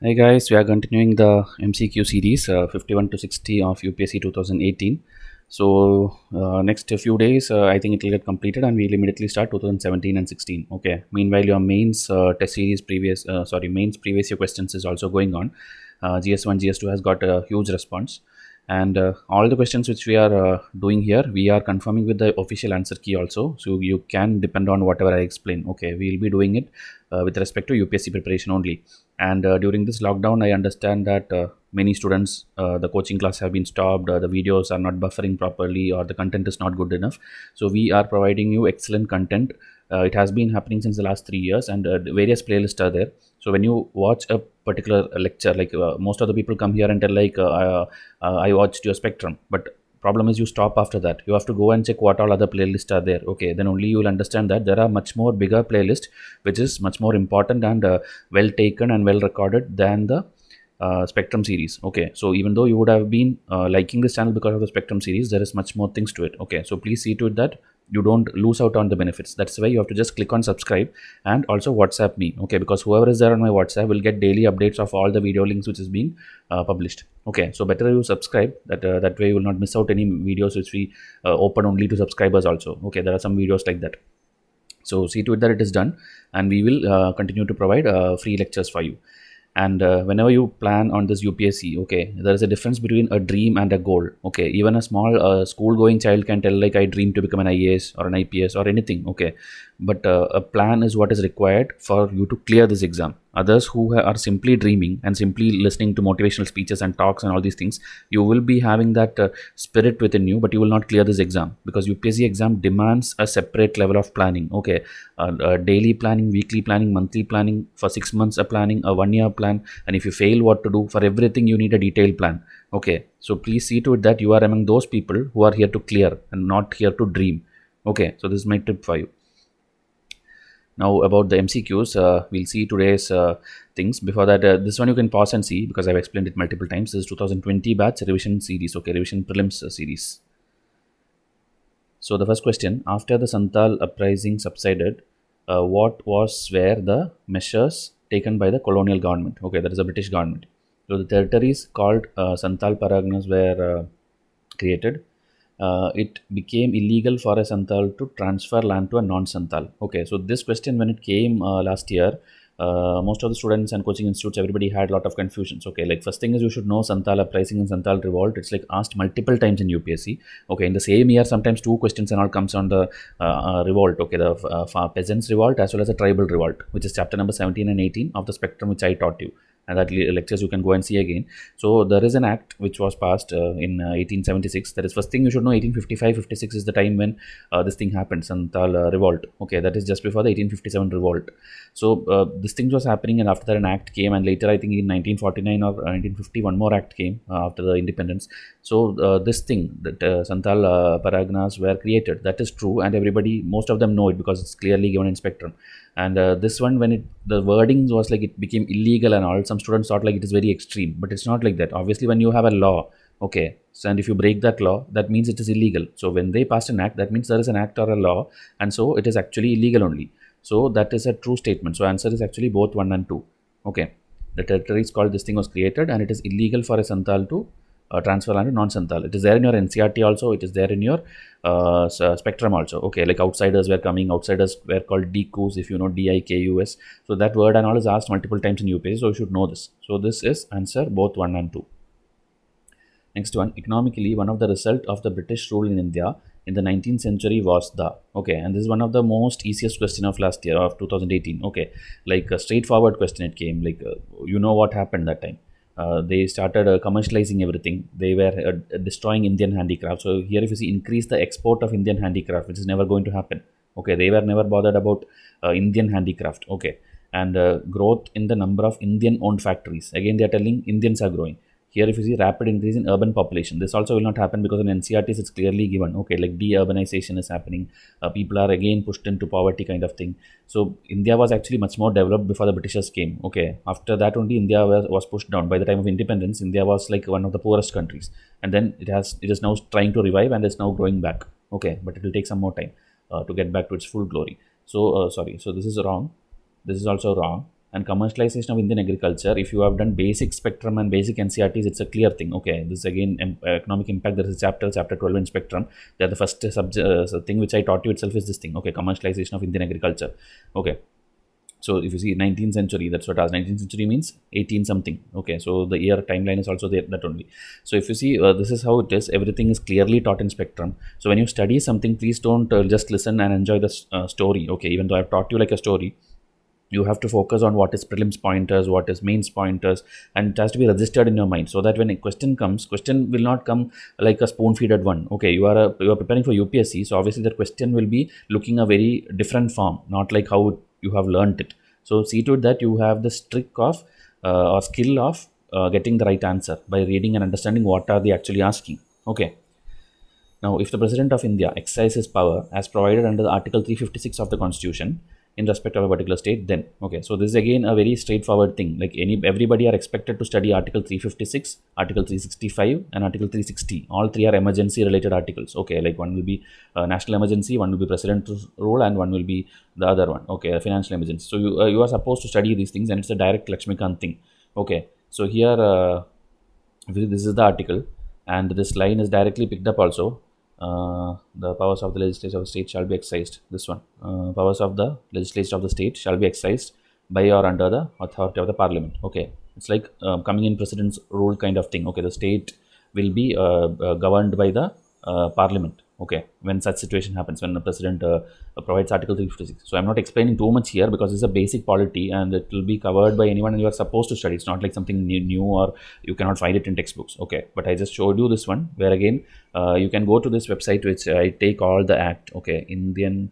Hey guys, we are continuing the MCQ series 51 to 60 of UPSC 2018. So next few days, I think it will get completed, and we'll immediately start 2017 and 16. Okay. Meanwhile, your mains test series mains previous year questions is also going on. GS1, GS2 has got a huge response, and all the questions which we are doing here, we are confirming with the official answer key also. So you can depend on whatever I explain. Okay, we'll be doing it with respect to UPSC preparation only. And during this lockdown, I understand that many students, the coaching class have been stopped, the videos are not buffering properly, or the content is not good enough. So we are providing you excellent content. It has been happening since the last 3 years, and various playlists are there. So when you watch a particular lecture, like most of the people come here and tell like I watched your spectrum, but problem is you stop after that. You have to go and check what all other playlists are there. Okay, then only you will understand that there are much more bigger playlist which is much more important and well taken and well recorded than the spectrum series. Okay, so even though you would have been liking this channel because of the spectrum series, there is much more things to it. Okay, so please see to it that you don't lose out on the benefits. That's why you have to just click on subscribe and also WhatsApp me. Okay, because whoever is there on my WhatsApp will get daily updates of all the video links which is being published. Okay, so better you subscribe, that way you will not miss out any videos which we open only to subscribers also. Okay, there are some videos like that. So see to it that it is done, and we will continue to provide free lectures for you. And whenever you plan on this UPSC, okay, there is a difference between a dream and a goal. Okay, even a small school going child can tell like I dream to become an IAS or an IPS or anything. Okay, but a plan is what is required for you to clear this exam. Others who are simply dreaming and simply listening to motivational speeches and talks and all these things, you will be having that spirit within you, but you will not clear this exam because UPSC exam demands a separate level of planning. Okay, daily planning, weekly planning, monthly planning, for 6 months a planning, a 1 year plan, and if you fail, what to do. For everything you need a detailed plan. Okay, so please see to it that you are among those people who are here to clear and not here to dream. Okay, so this is my tip for you. Now about the MCQs, we'll see today's things. Before that, this one you can pause and see because I've explained it multiple times. This is 2020 batch revision series. Okay, revision prelims series. So the first question: after the Santhal uprising subsided, what were the measures taken by the colonial government? Okay, that is the British government. So the territories called Santhal Paraganas were created. It became illegal for a Santhal to transfer land to a non-Santhal. Okay, so this question when it came last year, most of the students and coaching institutes, everybody had a lot of confusions. Okay, like first thing is you should know Santhal uprising and Santhal revolt. It's like asked multiple times in UPSC. Okay, in the same year, sometimes two questions and all comes on the revolt. Okay, the peasants revolt as well as the tribal revolt, which is chapter number 17 and 18 of the spectrum which I taught you. And that lectures you can go and see again. So there is an act which was passed in 1876. That is first thing you should know. 1855-56 is the time when this thing happened, Santhal revolt. Okay, that is just before the 1857 revolt. So this thing was happening, and after that an act came, and later I think in 1949 or 1950 one more act came after the independence. So this thing that Santhal Paraganas were created, that is true, and everybody, most of them know it because it's clearly given in spectrum. And this one, when the wording was like it became illegal and all, some students thought like it is very extreme, but it's not like that. Obviously, when you have a law, okay, so and if you break that law, that means it is illegal. So when they passed an act, that means there is an act or a law, and so it is actually illegal only. So that is a true statement. So answer is actually both 1 and 2. Okay, the territory is called, this thing was created, and it is illegal for a Santhal to transfer land to non-Santhal. It is there in your NCRT also. It is there in your spectrum also. Okay, like outsiders were coming. Outsiders were called DIKUs, if you know, DIKUS. So that word and all is asked multiple times in UPSC. So you should know this. So this is answer both 1 and 2. Next one, economically, one of the result of the British rule in India in the 19th century was the, okay, and this is one of the most easiest question of last year of 2018. Okay, like a straightforward question it came, like you know what happened that time. They started commercializing everything. They were destroying Indian handicraft. So here if you see, increase the export of Indian handicraft, which is never going to happen. Okay, they were never bothered about Indian handicraft. Okay, and growth in the number of Indian owned factories. Again, they are telling Indians are growing. Here if you see, rapid increase in urban population, this also will not happen because in NCRTs it's clearly given. Okay, like de-urbanization is happening, people are again pushed into poverty kind of thing. So India was actually much more developed before the Britishers came. Okay, after that only India was pushed down. By the time of independence, India was like one of the poorest countries, and then it is now trying to revive and is now growing back. Okay, but it will take some more time to get back to its full glory. So sorry, so this is wrong, this is also wrong, And commercialization of Indian agriculture, if you have done basic spectrum and basic NCRTs, it's a clear thing. Okay, this is again economic impact. There is a chapter 12 in spectrum. That the first thing which I taught you itself is this thing. Okay, commercialization of Indian agriculture. Okay, so if you see 19th century, that's what as 19th century means 18 something. Okay, so the year timeline is also there, that only. So if you see, this is how it is. Everything is clearly taught in spectrum. So when you study something, please don't just listen and enjoy the story. Okay, even though I've taught you like a story, you have to focus on what is prelims pointers, what is mains pointers, and it has to be registered in your mind, so that when a question comes, question will not come like a spoon feeded one. Okay, you are preparing for UPSC, so obviously the question will be looking a very different form, not like how you have learnt it. So see to it that you have this trick of or skill of getting the right answer by reading and understanding what are they actually asking. Okay, now if the President of India exercises power as provided under the Article 356 of the Constitution in respect of a particular state, then okay, so this is again a very straightforward thing. Like everybody are expected to study Article 356, Article 365, and Article 360. All three are emergency related articles. Okay, like one will be national emergency, one will be president's rule, and one will be the other one. Okay, financial emergency. So you are supposed to study these things, and it's a direct Lakshmikant thing. Okay, so here this is the article, and this line is directly picked up also. The powers of the legislature of the state shall be exercised. This one, powers of the legislature of the state shall be exercised by or under the authority of the parliament. Okay, it's like coming in president's rule kind of thing. Okay, the state will be governed by the parliament. Okay, when such situation happens, when the president provides Article 356. So I'm not explaining too much here because it's a basic polity and it will be covered by anyone and you are supposed to study. It's not like something new or you cannot find it in textbooks. Okay, but I just showed you this one where again you can go to this website which I take all the act. Okay, Indian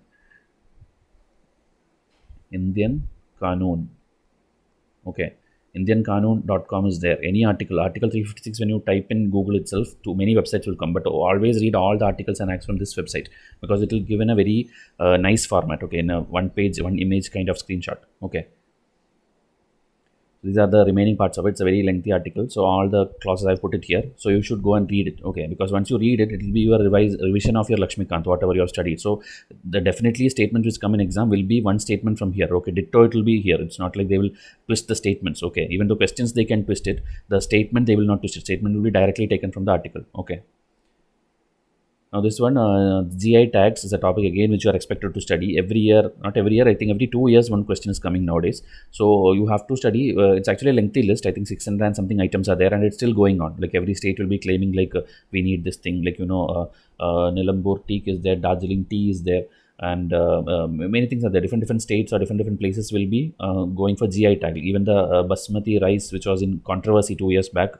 Qanun. Okay, indianqanun.com is there. Any article 356, when you type in Google itself, too many websites will come, but always read all the articles and acts from this website because it will give in a very nice format. Okay, in a one page, one image kind of screenshot. Okay, these are the remaining parts of it. It's a very lengthy article, so all the clauses I put it here, so you should go and read it. Okay, because once you read it, it will be your revision of your Lakshmikant, whatever you have studied. So the definitely statement which come in exam will be one statement from here. Okay, ditto it will be here. It's not like they will twist the statements. Okay, even though questions they can twist it, the statement they will not twist it. Statement will be directly taken from the article. Okay. Now this one, GI tags is a topic again which you are expected to study every year. Not every year, I think every 2 years one question is coming nowadays. So you have to study. It's actually a lengthy list. I think 600 and something items are there, and it's still going on. Like every state will be claiming like we need this thing. Like Nilambur teak is there, Darjeeling tea is there, and many things are there. Different states or different places will be going for GI tag. Even the basmati rice, which was in controversy 2 years back,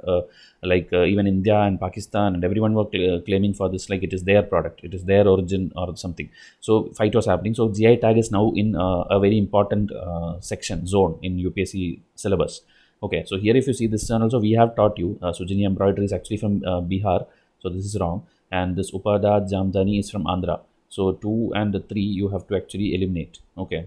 even India and Pakistan and everyone were claiming for this, like it is their product, it is their origin or something. So fight was happening. So GI tag is now in a very important section zone in UPSC syllabus. Okay, so here if you see this one also we have taught you. Sujini embroidery is actually from Bihar, so this is wrong, and this Upada Jamdani is from Andhra. So 2 and 3 you have to actually eliminate. Okay.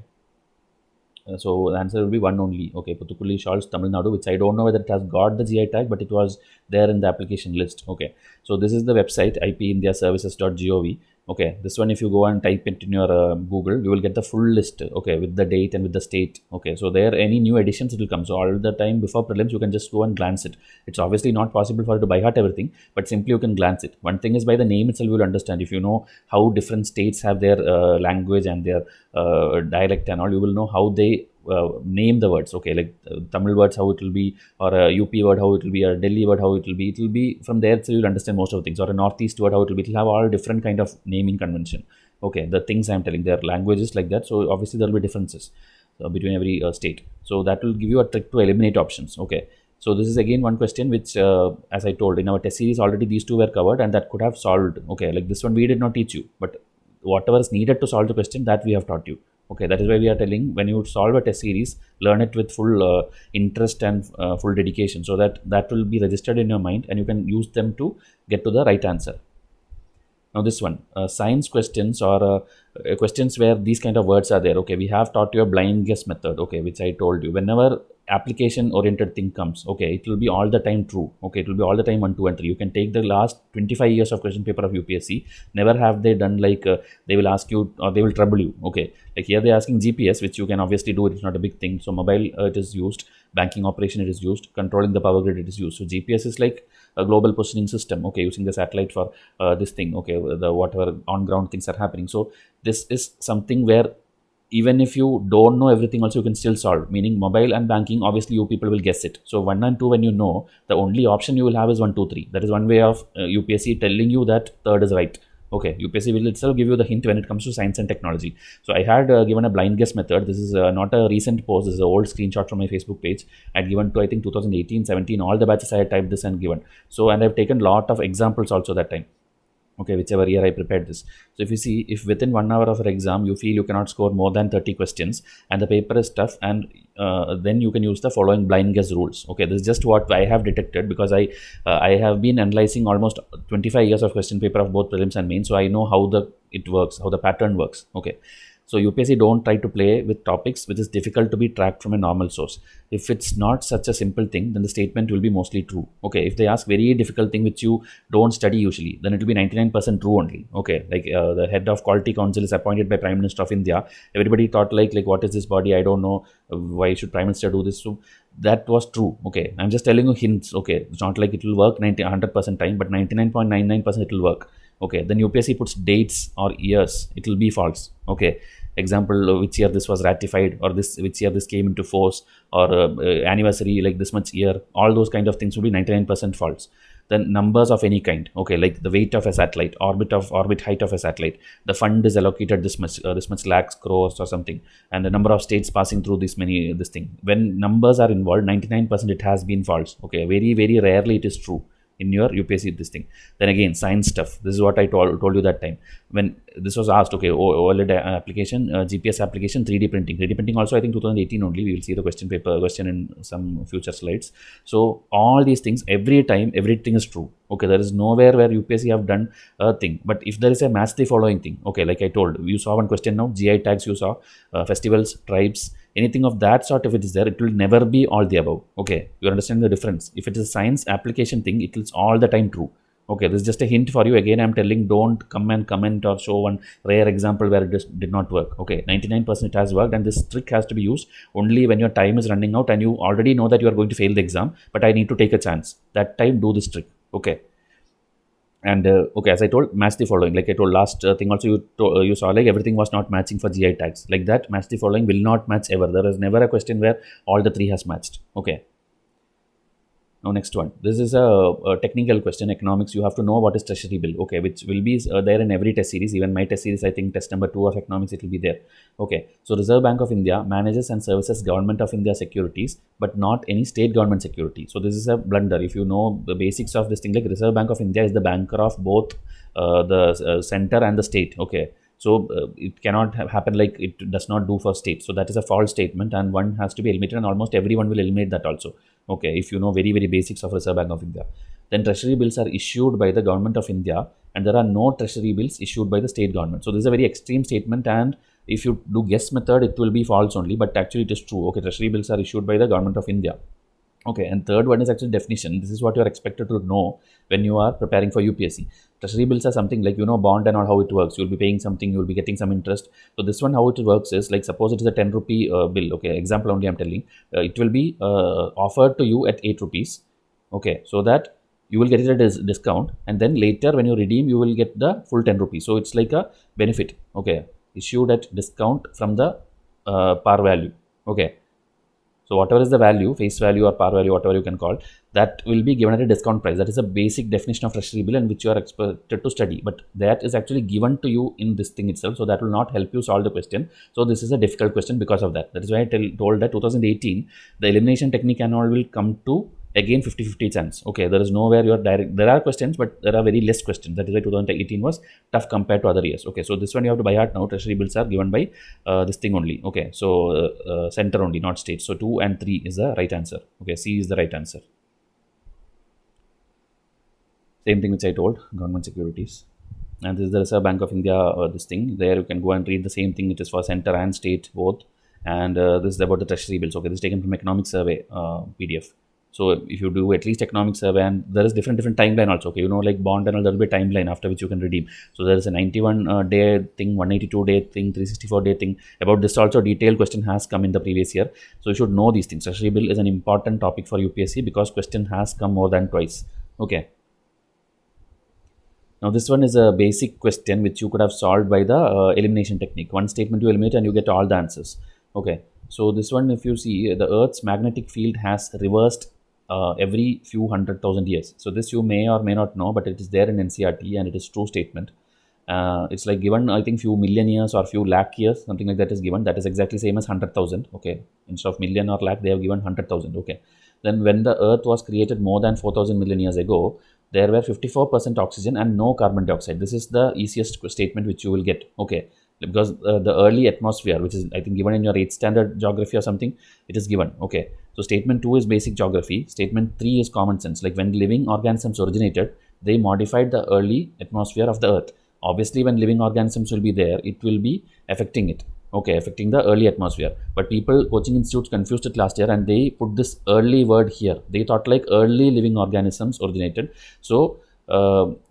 So the answer will be 1 only. Okay, Puthukuli Shawls, Tamil Nadu, which I don't know whether it has got the GI tag, but it was there in the application list. Okay, so this is the website ipindiaservices.gov. Okay, this one if you go and type it in your Google, you will get the full list. Okay, with the date and with the state. Okay, so there any new additions it will come. So all the time before prelims you can just go and glance it. It's obviously not possible for you to by heart everything, but simply you can glance it. One thing is by the name itself you will understand. If you know how different states have their language and their dialect and all, you will know how they name the words. Okay, like Tamil words how it will be, or a UP word how it will be, or a Delhi word how it will be. It will be from there, so you'll understand most of the things. Or a Northeast word how it will be. It will have all different kind of naming convention. Okay, the things I'm telling, their languages like that. So obviously there will be differences between every state. So that will give you a trick to eliminate options. Okay. So this is again one question which, as I told in our test series already, these two were covered and that could have solved. Okay, like this one we did not teach you, but whatever is needed to solve the question that we have taught you. Okay, that is why we are telling when you solve a test series, learn it with full interest and full dedication, so that will be registered in your mind and you can use them to get to the right answer. Now this one, science questions or questions where these kind of words are there. Okay, we have taught you a blind guess method. Okay, which I told you. Whenever application oriented thing comes, okay, it will be all the time true. Okay, it will be all the time 1, 2, and 3. You can take the last 25 years of question paper of UPSC. Never have they done like they will ask you or they will trouble you. Okay, like here they're asking GPS, which you can obviously do. It's not a big thing. So mobile it is used, banking operation it is used, controlling the power grid it is used. So GPS is like a global positioning system. Okay, using the satellite for this thing. Okay, the whatever on ground things are happening. So this is something where even if you don't know everything also you can still solve, meaning mobile and banking obviously you people will guess it. So 1 and 2 when you know, the only option you will have is 1, 2, 3. That is one way of UPSC telling you that third is right. Okay, UPSC will itself give you the hint when it comes to science and technology. So I had given a blind guess method. This is not a recent post. This is an old screenshot from my Facebook page. I had given to I think 2018, 17, all the batches I had typed this and given. So and I've taken lot of examples also that time. Okay, whichever year I prepared this. So if you see, if within 1 hour of an exam you feel you cannot score more than 30 questions and the paper is tough, and then you can use the following blind guess rules. Okay, this is just what I have detected because I have been analyzing almost 25 years of question paper of both prelims and mains, so I know how it works, how the pattern works. Okay, so UPSC don't try to play with topics which is difficult to be tracked from a normal source. If it's not such a simple thing, then the statement will be mostly true. Okay, if they ask very difficult thing which you don't study usually, then it will be 99% true only. Okay, like the head of quality council is appointed by Prime Minister of India. Everybody thought like what is this body? I don't know. Why should Prime Minister do this? So that was true. Okay, I'm just telling you hints. Okay, it's not like it will work 100% time, but 99.99% it will work. Okay, then UPSC puts dates or years, it will be false. Okay, example which year this was ratified, or this which year this came into force, or anniversary like this much year, all those kind of things will be 99% false. Then numbers of any kind, okay, like the weight of a satellite, orbit height of a satellite, the fund is allocated this much lakhs, crores or something, and the number of states passing through this thing. When numbers are involved, 99% it has been false. Okay, very very rarely it is true in your UPSC this thing. Then again, science stuff. This is what I told you that time when this was asked. Okay, OLED application, GPS application, 3D printing. 3D printing also I think 2018 only. We will see the question in some future slides. So all these things, every time everything is true. Okay, there is nowhere where UPSC have done a thing. But if there is a match the following thing, okay, like I told, you saw one question now, GI tags you saw, festivals, tribes, anything of that sort, if it is there, it will never be all the above. Okay, you understand the difference. If it is a science application thing, it is all the time true. Okay, this is just a hint for you. Again, I'm telling, don't come and comment or show one rare example where it just did not work. Okay, 99% it has worked, and this trick has to be used only when your time is running out and you already know that you are going to fail the exam, but I need to take a chance. That time, do this trick. Okay. And okay, as I told, match the following. Like I told last thing also, you saw like everything was not matching for GI tags. Like that, match the following will not match ever. There is never a question where all the three has matched. Okay. Now next one. This is a technical question, economics. You have to know what is treasury bill. Okay, which will be there in every test series. Even my test series, I think test number 2 of economics, it will be there. Okay, so Reserve Bank of India manages and services Government of India securities, but not any state government security. So this is a blunder. If you know the basics of this thing, like Reserve Bank of India is the banker of both the center and the state. Okay. So it cannot happen like it does not do for state. So that is a false statement, and one has to be eliminated, and almost everyone will eliminate that also. Okay, if you know very very basics of Reserve Bank of India. Then treasury bills are issued by the Government of India, and there are no treasury bills issued by the state government. So this is a very extreme statement, and if you do guess method, it will be false only, but actually it is true. Okay, treasury bills are issued by the Government of India. Okay, and third one is actually definition. This is what you are expected to know when you are preparing for UPSC. Treasury bills are something like, you know, bond and all how it works. You'll be paying something, you'll be getting some interest. So this one, how it works is like, suppose it is a 10 rupee bill. Okay, example only I'm telling. It will be offered to you at 8 rupees. Okay, so that you will get it at a discount, and then later when you redeem, you will get the full 10 rupees. So it's like a benefit. Okay, issued at discount from the par value. Okay. So whatever is the value, face value or par value, whatever you can call, that will be given at a discount price. That is a basic definition of treasury bill, and which you are expected to study. But that is actually given to you in this thing itself. So that will not help you solve the question. So this is a difficult question because of that. That is why I told that 2018, the elimination technique and all will come to again 50-50 chance. Okay, there is nowhere you are direct. There are questions, but there are very less questions. That is why 2018 was tough compared to other years. Okay, so this one you have to buy heart now. Treasury bills are given by this thing only. Okay, so center only, not state. So 2 and 3 is the right answer. Okay, C is the right answer. Same thing which I told, government securities. and this is the Reserve Bank of India. This thing there, you can go and read the same thing. It is for center and state both, and this is about the treasury bills. Okay, this is taken from Economic Survey PDF. So if you do at least Economic Survey, and there is different timeline also. Okay, like bond and all, there will be a timeline after which you can redeem. So there is a 91 day thing, 182 day thing, 364 day thing. About this also, detailed question has come in the previous year. So you should know these things. Treasury bill is an important topic for UPSC because question has come more than twice. Okay. Now this one is a basic question which you could have solved by the elimination technique. One statement you eliminate and you get all the answers. Okay. So this one, if you see, the Earth's magnetic field has reversed every few 100,000 years. So this you may or may not know, but it is there in NCERT and it is true statement. It's like given, I think, few million years or few lakh years, something like that is given. That is exactly same as 100,000. Okay. Instead of million or lakh, they have given 100,000. Okay. Then when the Earth was created more than 4,000 million years ago, there were 54% oxygen and no carbon dioxide. This is the easiest statement which you will get. Okay. Because the early atmosphere, which is, I think, given in your 8th standard geography or something, it is given. Okay. So statement 2 is basic geography. Statement 3 is common sense. Like when living organisms originated, they modified the early atmosphere of the Earth. Obviously, when living organisms will be there, it will be affecting it. Okay, affecting the early atmosphere. But people, coaching institutes confused it last year and they put this early word here. They thought like early living organisms originated. So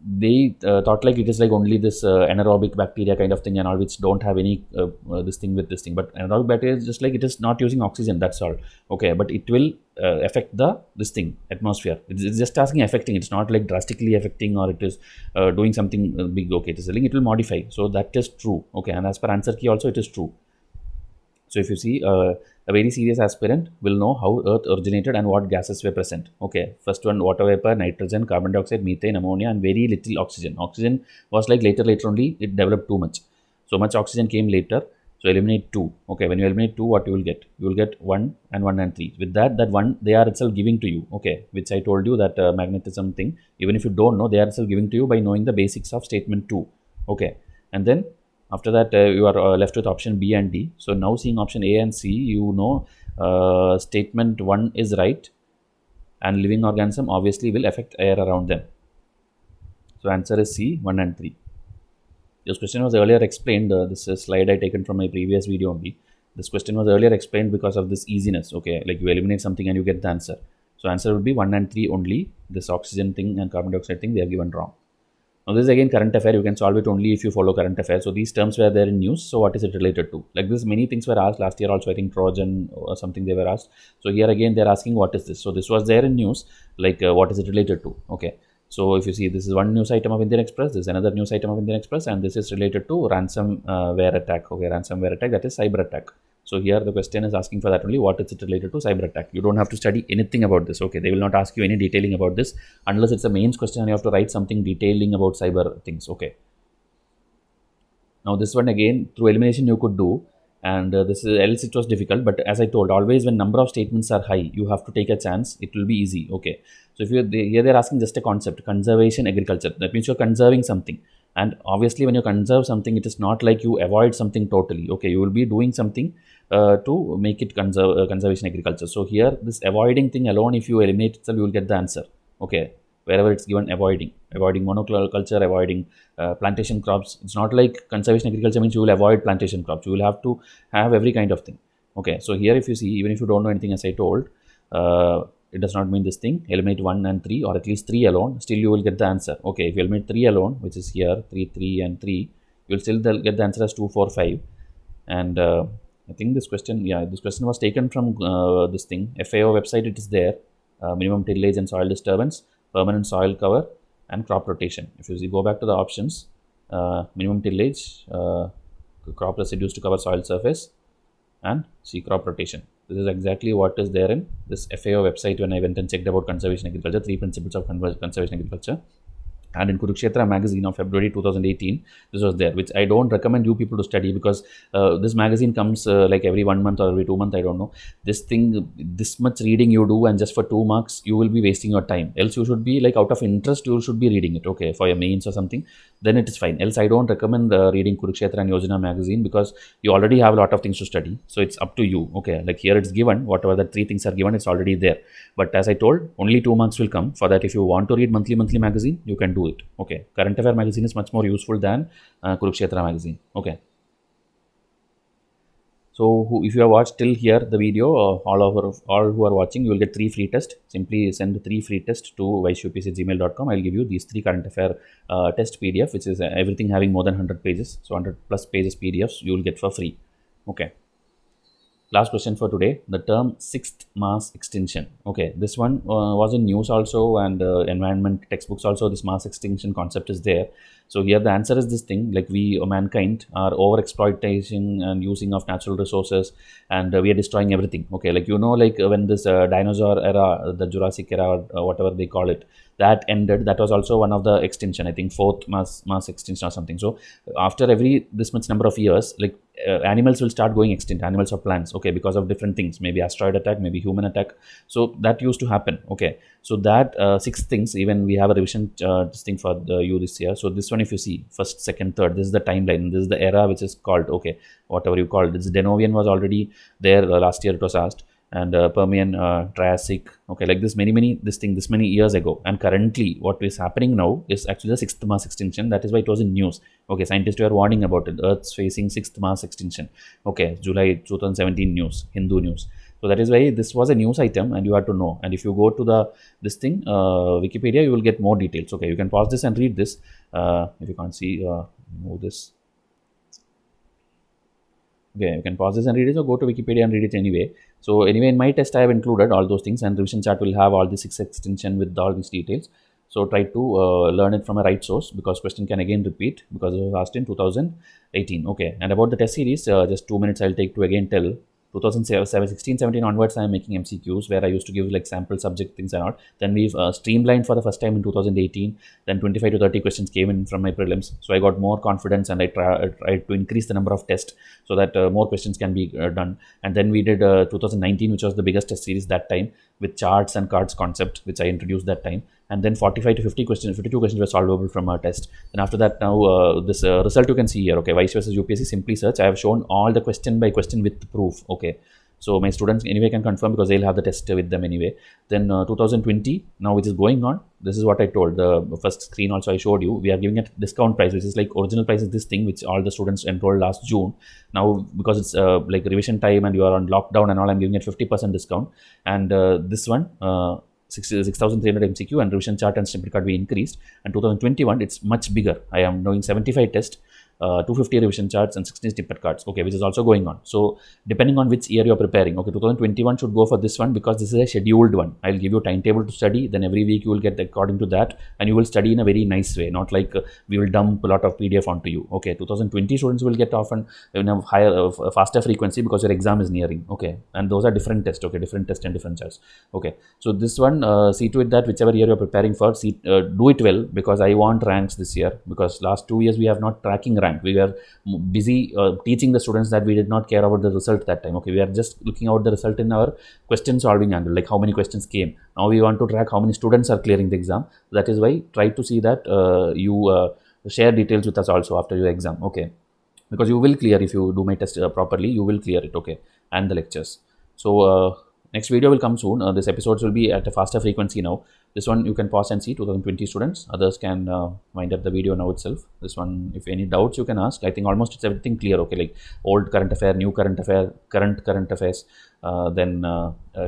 they thought like it is like only this anaerobic bacteria kind of thing and all, which don't have any this thing with this thing. But anaerobic bacteria is just like it is not using oxygen, that's all. Okay, but it will affect this thing, atmosphere. It's just asking affecting. It's not like drastically affecting or it is doing something big. Okay, it is telling it will modify. So that is true. Okay, and as per answer key also it is true. So if you see, a very serious aspirant will know how Earth originated and what gases were present. Okay, first one, water vapor, nitrogen, carbon dioxide, methane, ammonia, and very little oxygen. Oxygen was like later only it developed too much. So much oxygen came later. So eliminate 2. Okay, when you eliminate 2, what you will get? You will get 1 and 1 and 3. With that 1, they are itself giving to you. Okay, which I told you that magnetism thing. Even if you don't know, they are itself giving to you by knowing the basics of statement 2. Okay, and then after that, you are left with option B and D. So now seeing option A and C, you know statement 1 is right and living organism obviously will affect air around them. So answer is C, 1 and 3. This question was earlier explained. This is a slide I taken from my previous video only. This question was earlier explained because of this easiness. Okay, like you eliminate something and you get the answer. So answer will be 1 and 3 only. This oxygen thing and carbon dioxide thing they have given wrong. Now this is again current affair. You can solve it only if you follow current affairs. So these terms were there in news. So what is it related to? Like this, many things were asked last year also. I think Trojan or something they were asked. So here again they are asking what is this. So this was there in news. Like what is it related to? Okay. So if you see, this is one news item of Indian Express. This is another news item of Indian Express, and this is related to ransomware attack. Okay, ransomware attack, that is cyber attack. So here the question is asking for that only. What is it related to cyber attack? You don't have to study anything about this. Okay, they will not ask you any detailing about this unless it's a mains question and you have to write something detailing about cyber things. Okay. Now this one again through elimination you could do, and this is else it was difficult. But as I told, always when number of statements are high, you have to take a chance. It will be easy. Okay. So if here they're asking just a concept, conservation agriculture. That means you're conserving something. And obviously when you conserve something, it is not like you avoid something totally. Okay, you will be doing something to make it conservation agriculture. So here this avoiding thing alone, if you eliminate itself, you will get the answer. Okay, wherever it's given avoiding monoculture, avoiding plantation crops. It's not like conservation agriculture means you will avoid plantation crops. You will have to have every kind of thing. Okay, so here if you see, even if you don't know anything as I told, it does not mean this thing. Eliminate 1 and 3 or at least 3 alone, still you will get the answer. Okay, if you eliminate 3 alone, which is here 3, 3 and 3, you will still get the answer as 2, 4, 5. And I think this question, this question was taken from this thing, FAO website. It is there. Minimum tillage and soil disturbance, permanent soil cover, and crop rotation. If you see, go back to the options, minimum tillage, crop residues to cover soil surface, and see crop rotation. This is exactly what is there in this FAO website when I went and checked about conservation agriculture, 3 principles of conservation agriculture. And in Kurukshetra magazine of February 2018, this was there, which I don't recommend you people to study because this magazine comes like every 1 month or every 2 months, I don't know. This thing, this much reading you do and just for 2 marks, you will be wasting your time. Else you should be like out of interest, you should be reading it, okay, for your mains or something, then it is fine. Else I don't recommend reading Kurukshetra and Yojana magazine because you already have a lot of things to study. So it's up to you, okay. Like here it's given, whatever the 3 things are given, it's already there. But as I told, only 2 marks will come. For that, if you want to read monthly magazine, you can do do it. Okay, Current Affair magazine is much more useful than Kurukshetra magazine. Okay. So if you have watched till here the video, all who are watching, you will get 3 free tests. Simply send 3 free tests to vaishupsc@gmail.com. I'll give you these 3 current affair test PDF, which is everything having more than 100 pages. So 100 plus pages PDFs you will get for free. Okay. Last question for today, the term sixth mass extinction. Okay, this one was in news also, and environment textbooks also. This mass extinction concept is there. So here the answer is this thing, like we mankind are over exploitation and using of natural resources, and we are destroying everything. Okay, like like when this dinosaur era, the Jurassic era, or whatever they call it, that ended. That was also one of the extinction, I think fourth mass extinction or something. So after every this much number of years, like animals will start going extinct, animals or plants, okay, because of different things, maybe asteroid attack, maybe human attack. So that used to happen. Okay, so that 6 things, even we have a revision this thing for you this year. So this one, if you see first, second, third, this is the timeline, this is the era which is called, okay, whatever you call it. This Denovian was already there last year, it was asked, and Permian, Triassic, okay, like this many years ago. And currently what is happening now is actually the 6th mass extinction. That is why it was in news. Okay, scientists were warning about it, Earth's facing 6th mass extinction. Okay, July 2017 news, Hindu news. So that is why this was a news item and you have to know. And if you go to this thing, Wikipedia, you will get more details. Okay, you can pause this and read this. If you can't see, move this. Okay, you can pause this and read it, or go to Wikipedia and read it anyway. So anyway, in my test I have included all those things, and revision chart will have all the 6 extension with all these details. So try to learn it from a right source, because question can again repeat, because it was asked in 2018. Okay, and about the test series, just 2 minutes I'll take to again tell. 2016-17 onwards, I am making MCQs where I used to give like sample subject things and all. Then we've streamlined for the first time in 2018. Then 25 to 30 questions came in from my prelims. So I got more confidence, and I tried to increase the number of tests so that more questions can be done. And then we did 2019, which was the biggest test series that time, with charts and cards concept, which I introduced that time. And then 45 to 50 questions, 52 questions were solvable from our test. And after that, now this result you can see here. Okay, Vice versus UPSC, simply search. I have shown all the question by question with proof. Okay, so my students anyway can confirm, because they'll have the test with them anyway. Then 2020, now which is going on, this is what I told. The first screen also I showed you. We are giving a discount price, which is like original price is this thing, which all the students enrolled last June. Now because it's like revision time and you are on lockdown and all, I'm giving it 50% discount. And this one, 6,300 MCQ and revision chart and snippet card we increased. And 2021, it's much bigger. I am doing 75 tests, 250 revision charts and 16 snippet cards, okay, which is also going on. So depending on which year you're preparing, okay, 2021 should go for this one, because this is a scheduled one. I'll give you a timetable to study, then every week you will get according to that, and you will study in a very nice way, not like we will dump a lot of PDF onto you. Okay, 2020 students will get often in a higher, faster frequency, because your exam is nearing. Okay, and those are different tests. Okay, different tests and different charts. Okay, so this one, see to it that whichever year you're preparing for, do it well, because I want ranks this year, because last 2 years we have not tracking rank. We were busy teaching the students that we did not care about the result that time. Okay, we are just looking out the result in our question solving angle, like how many questions came. Now we want to track how many students are clearing the exam. That is why try to see that you share details with us also after your exam. Okay, because you will clear if you do my test properly, you will clear it. Okay, and the lectures. So next video will come soon. This episodes will be at a faster frequency now. This one you can pause and see 2020 students. Others can wind up the video now itself. This one, if any doubts you can ask. I think almost it's everything clear. Okay, like old current affair, new current affair, current affairs, then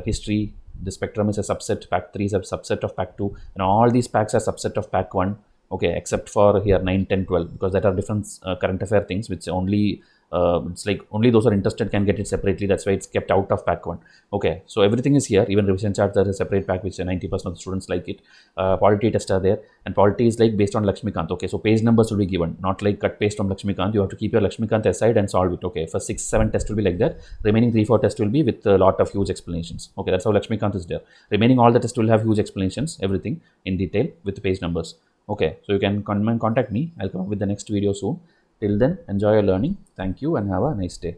history. The spectrum is a subset. Pack 3 is a subset of Pack 2, and all these packs are subset of Pack 1. Okay, except for here 9, 10, 12, because that are different current affair things, which only it's like only those who are interested can get it separately. That's why it's kept out of Pack 1. Okay, so everything is here. Even revision charts are a separate pack, which 90% of the students like it. Polity tests are there, and polity is like based on Lakshmikant. Okay, so page numbers will be given, not like cut paste from Lakshmikant. You have to keep your Lakshmikant aside and solve it. Okay, for 6, 7 tests will be like that. Remaining 3, 4 tests will be with a lot of huge explanations. Okay, that's how Lakshmikant is there. Remaining all the tests will have huge explanations, everything in detail with the page numbers. Okay, so you can contact me. I'll come up with the next video soon. Till then, enjoy your learning. Thank you and have a nice day.